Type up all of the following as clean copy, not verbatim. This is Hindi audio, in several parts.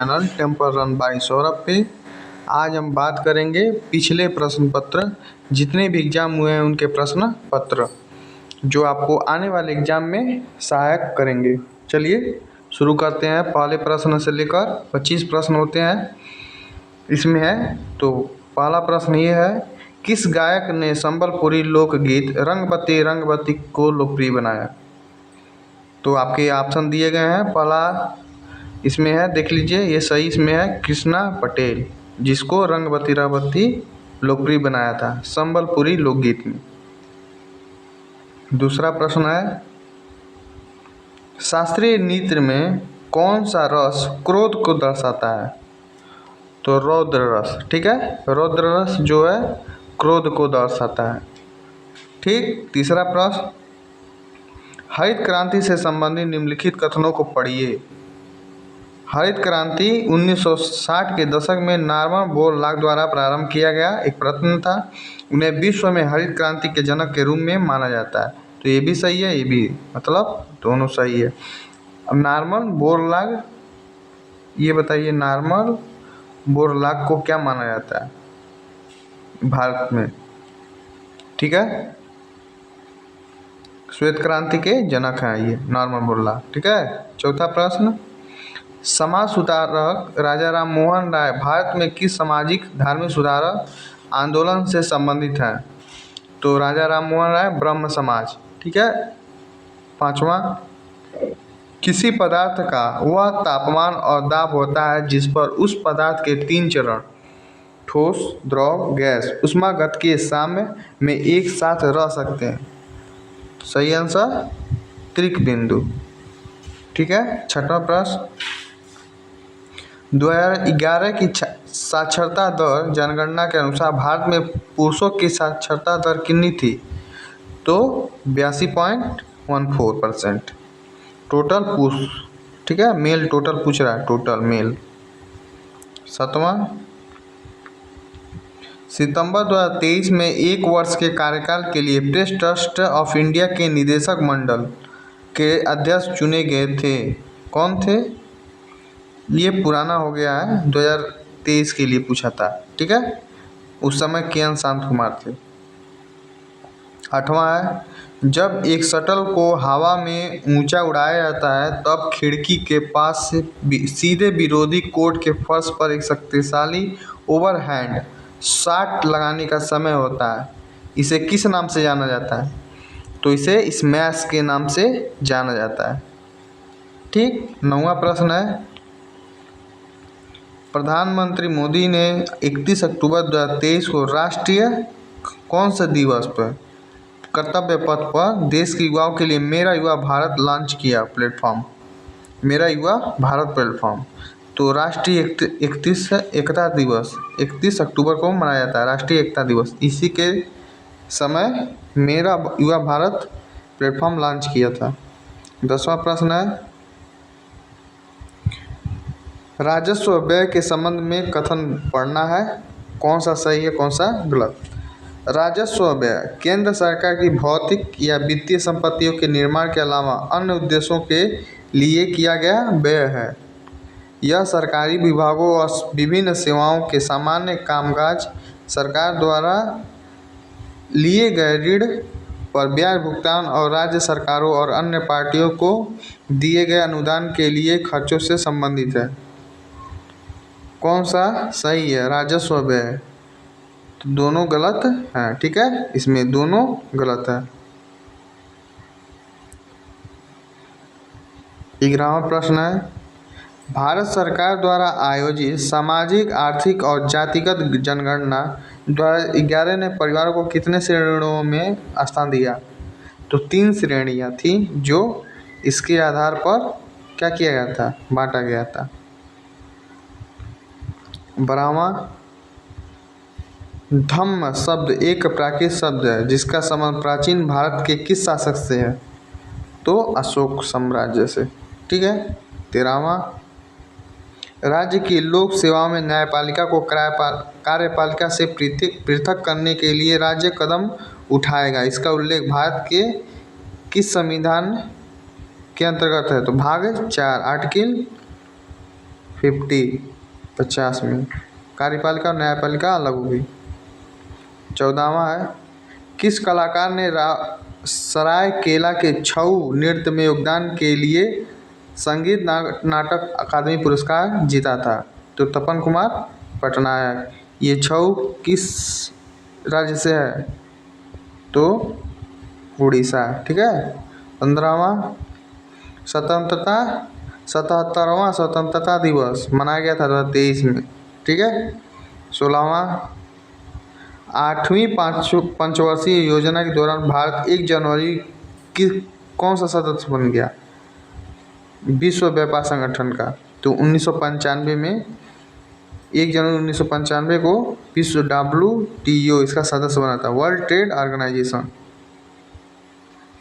Channel temple run by Saurabh पे। आज हम बात करेंगे पिछले प्रश्न पत्र, जितने भी एग्जाम हुए हैं उनके प्रश्न पत्र जो आपको आने वाले एग्जाम में सहायक करेंगे। चलिए शुरू करते हैं। पहले प्रश्न से लेकर 25 प्रश्न होते हैं इसमें है। तो पहला प्रश्न ये है, किस गायक ने संबलपुरी लोकगीत रंगबत्ती रंगबत्ती को लोकप्रिय बनाया? तो आपके ऑप्शन दिए गए हैं। पहला इसमें है, देख लीजिए, ये सही इसमें है कृष्णा पटेल, जिसको रंगबत्ती रंगबत्ती लोकप्रिय बनाया था संबलपुरी लोकगीत में। दूसरा प्रश्न है, शास्त्रीय नृत्य में कौन सा रस क्रोध को दर्शाता है? तो रौद्र रस, ठीक है, रौद्र रस जो है क्रोध को दर्शाता है। ठीक। तीसरा प्रश्न, हरित क्रांति से संबंधित निम्नलिखित कथनों को पढ़िए। हरित क्रांति 1960 के दशक में नॉर्मन बोरलॉग द्वारा प्रारंभ किया गया एक प्रयत्न था। उन्हें विश्व में हरित क्रांति के जनक के रूप में माना जाता है। तो ये भी सही है, ये भी, मतलब दोनों सही है। अब नॉर्मन बोरलॉग, ये बताइए नॉर्मन बोरलॉग को क्या माना जाता है भारत में? ठीक है, श्वेत क्रांति के जनक हैं ये नॉर्मन बोरलॉग। ठीक है। चौथा प्रश्न, समाज सुधारक राजा राम मोहन राय भारत में किस सामाजिक धार्मिक सुधारक आंदोलन से संबंधित हैं? तो राजा राम मोहन राय ब्रह्म समाज। ठीक है। पांचवा, किसी पदार्थ का वह तापमान और दाब होता है जिस पर उस पदार्थ के 3 चरण ठोस, द्रव, गैस ऊष्मागतिकीय साम्य में एक साथ रह सकते हैं। सही आंसर त्रिक बिंदु। ठीक है। छठवां प्रश्न, 2011 की साक्षरता दर जनगणना के अनुसार भारत में पुरुषों की साक्षरता दर कितनी थी? तो 82.14% टोटल पुरुष। ठीक है, मेल टोटल पूछ रहा है, टोटल मेल। सातवां, सितंबर 2023 में एक वर्ष के कार्यकाल के लिए प्रेस ट्रस्ट ऑफ इंडिया के निदेशक मंडल के अध्यक्ष चुने गए थे। कौन थे? ये पुराना हो गया है, 2023 के लिए पूछा था। ठीक है, उस समय के.एन. शांत कुमार थे। आठवां है, जब एक शटल को हवा में ऊंचा उड़ाया जाता है तब खिड़की के पास से सीधे विरोधी कोर्ट के फर्श पर एक शक्तिशाली ओवरहैंड शॉट लगाने का समय होता है। इसे किस नाम से जाना जाता है? तो इसे स्मैश के नाम से जाना जाता है। ठीक। 9वां प्रश्न है, प्रधानमंत्री मोदी ने 31 अक्टूबर 2023 को राष्ट्रीय कौन से दिवस पर कर्तव्य पथ पर देश के युवाओं के लिए मेरा युवा भारत लॉन्च किया प्लेटफॉर्म, मेरा युवा भारत प्लेटफॉर्म? तो राष्ट्रीय एकता दिवस 31 अक्टूबर को मनाया जाता है, राष्ट्रीय एकता दिवस। इसी के समय मेरा युवा भारत प्लेटफॉर्म लॉन्च किया था। 10वां प्रश्न है, राजस्व व्यय के संबंध में कथन पढ़ना है, कौन सा सही है कौन सा गलत। राजस्व व्यय केंद्र सरकार की भौतिक या वित्तीय संपत्तियों के निर्माण के अलावा अन्य उद्देश्यों के लिए किया गया व्यय है। यह सरकारी विभागों और विभिन्न सेवाओं के सामान्य कामकाज, सरकार द्वारा लिए गए ऋण पर ब्याज भुगतान और राज्य सरकारों और अन्य पार्टियों को दिए गए अनुदान के लिए खर्चों से संबंधित है। कौन सा सही है? राजस्व व्यय। तो दोनों गलत हैं। ठीक है, इसमें दोनों गलत है। 11वां प्रश्न है, भारत सरकार द्वारा आयोजित सामाजिक, आर्थिक और जातिगत जनगणना 2011 ने परिवारों को कितने श्रेणियों में स्थान दिया? तो 3 श्रेणियां थी जो इसके आधार पर क्या किया गया था, बांटा गया था। 12वां, धम्म शब्द एक प्राकृत शब्द है जिसका संबंध प्राचीन भारत के किस शासक से है? तो अशोक साम्राज्य से। ठीक है। 13वां, राज्य की लोक सेवाओं में न्यायपालिका को कार्यपालिका से पृथक करने के लिए राज्य कदम उठाएगा। इसका उल्लेख भारत के किस संविधान के अंतर्गत है? तो भाग 4 आर्टिकल 50 में। कार्यपालिका और न्यायपालिका अलग होगी। 14वां है, किस कलाकार ने सरायकेला के छऊ नृत्य में योगदान के लिए संगीत नाटक अकादमी पुरस्कार जीता था? तो तपन कुमार पटनायक। ये छऊ किस राज्य से है? तो उड़ीसा। ठीक है। 15वां, 77वां स्वतंत्रता दिवस मनाया गया था 2023 में। ठीक है। 16वां, 8वीं पंचवर्षीय योजना के दौरान भारत 1 जनवरी की कौन सा सदस्य बन गया विश्व व्यापार संगठन का? तो 1995 में, 1 जनवरी 1995 को विश्व WTO इसका सदस्य बना था, वर्ल्ड ट्रेड ऑर्गेनाइजेशन।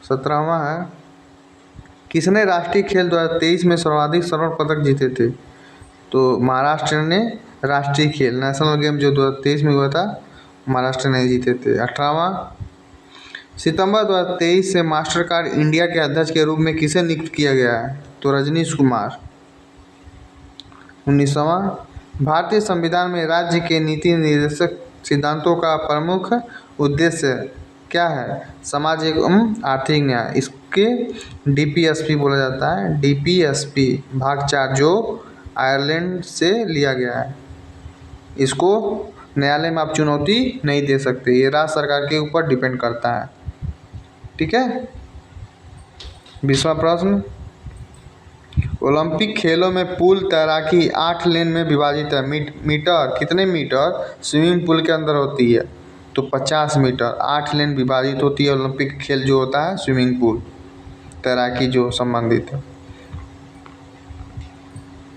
17वां है, किसने राष्ट्रीय खेल 2023 में सर्वाधिक स्वर्ण पदक जीते थे? तो महाराष्ट्र ने राष्ट्रीय खेल नेशनल गेम जो 2023 में हुआ था, महाराष्ट्र ने जीते थे। 18वां, सितंबर 2023 से मास्टर कार्ड इंडिया के अध्यक्ष के रूप में किसे नियुक्त किया गया है? तो रजनीश कुमार। 19वां, भारतीय संविधान में राज्य के नीति निर्देशक सिद्धांतों का प्रमुख उद्देश्य क्या है? सामाजिक एवं आर्थिक न्याय। इसके DPSP बोला जाता है, DPSP भाग 4 जो आयरलैंड से लिया गया है। इसको न्यायालय में आप चुनौती नहीं दे सकते, ये राज्य सरकार के ऊपर डिपेंड करता है। ठीक है। 20वां प्रश्न, ओलंपिक खेलों में पूल तैराकी 8 लेन में विभाजित है। मीटर कितने मीटर स्विमिंग पूल के अंदर होती है? तो 50 मीटर। 8 लेन विभाजित होती है ओलंपिक खेल जो होता है स्विमिंग पूल तैराकी जो संबंधित है।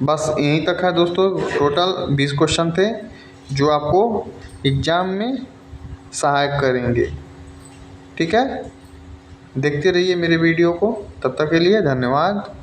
बस यहीं तक है दोस्तों। टोटल 20 क्वेश्चन थे जो आपको एग्जाम में सहायक करेंगे। ठीक है। देखते रहिए मेरे वीडियो को। तब तक के लिए धन्यवाद।